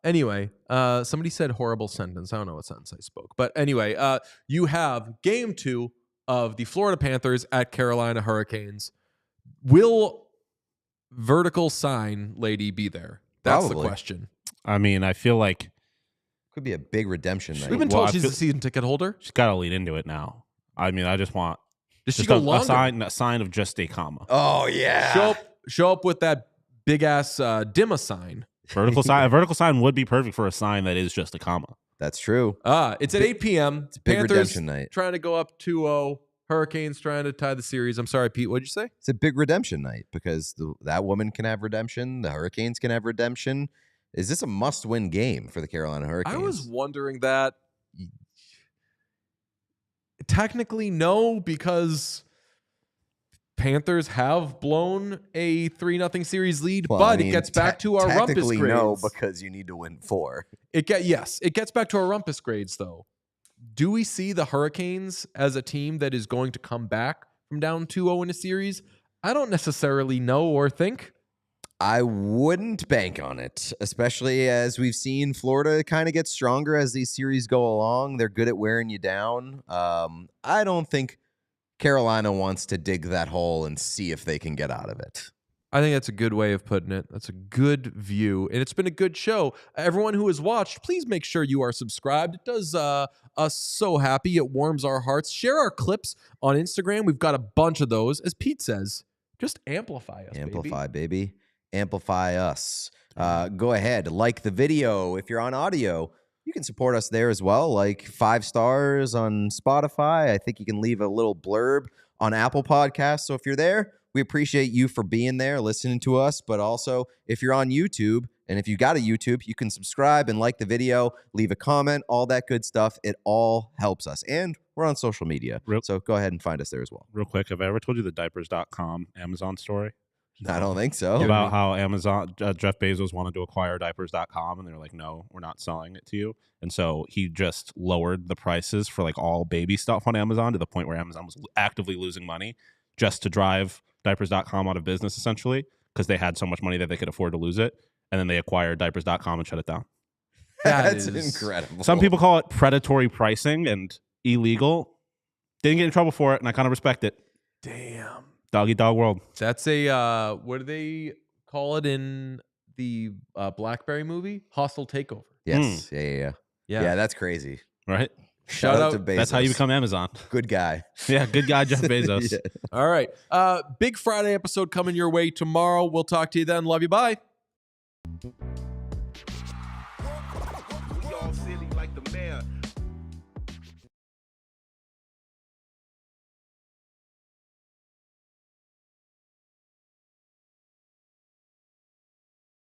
Anyway, somebody said horrible sentence. I don't know what sentence I spoke. But anyway, you have game 2 of the Florida Panthers at Carolina Hurricanes. Will vertical sign lady be there? That's Probably. the question. I mean, I feel like Could be a big redemption night. We've been Well, told I she's feel- a season ticket holder. she's got to lead into it now. I mean, I just want Does she just go a longer? sign of just a comma. Oh, yeah. Show up with that big ass Dimma sign. Vertical sign. A vertical sign would be perfect for a sign that is just a comma. That's true. It's at 8 p.m. Big Panthers redemption night. trying to go up 2-0. Hurricanes trying to tie the series. I'm sorry, Pete. What'd you say? It's a big redemption night because that woman can have redemption. The Hurricanes can have redemption. Is this a must-win game for the Carolina Hurricanes? I was wondering that. Technically, no, because Panthers have blown a 3-0 series lead, Well, but I mean, it gets back to our rumpus technically grades. no, because you need to win 4. It gets back to our rumpus grades, though. Do we see the Hurricanes as a team that is going to come back from down 2-0 in a series? I don't necessarily know or think. I wouldn't bank on it, especially as we've seen Florida kind of get stronger as these series go along. They're good at wearing you down. I don't think Carolina wants to dig that hole and see if they can get out of it. I think that's a good way of putting it. That's a good view. And it's been a good show. Everyone who has watched, please make sure you are subscribed. It does us so happy. It warms our hearts. Share our clips on Instagram. We've got a bunch of those. As Pete says, just amplify us, Amplify, baby. Amplify us. Go ahead. Like the video. If you're on audio, you can support us there as well. Like 5 stars on Spotify. I think you can leave a little blurb on Apple Podcasts. So if you're there, we appreciate you for being there, listening to us. But also, if you're on YouTube, and if you got a YouTube, you can subscribe and like the video, leave a comment, all that good stuff. It all helps us. And we're on social media. So go ahead and find us there as well. Real quick, have I ever told you the diapers.com Amazon story? I don't think so. About how Amazon, Jeff Bezos wanted to acquire diapers.com, and they were like, no, we're not selling it to you. And so he just lowered the prices for like all baby stuff on Amazon to the point where Amazon was actively losing money just to drive diapers.com out of business, essentially, because they had so much money that they could afford to lose it. And then they acquired diapers.com and shut it down. That's incredible. Some people call it predatory pricing and illegal. Didn't get in trouble for it, and I kind of respect it. Damn. Dog eat dog world. That's a what do they call it in the BlackBerry movie? Hostile takeover. Yes. Yeah. That's crazy. Right? Shout out to Bezos. That's how you become Amazon. Good guy. Yeah, good guy, Jeff Bezos. Yeah. All right. Big Friday episode coming your way tomorrow. We'll talk to you then. Love you. Bye. We all silly like the mayor.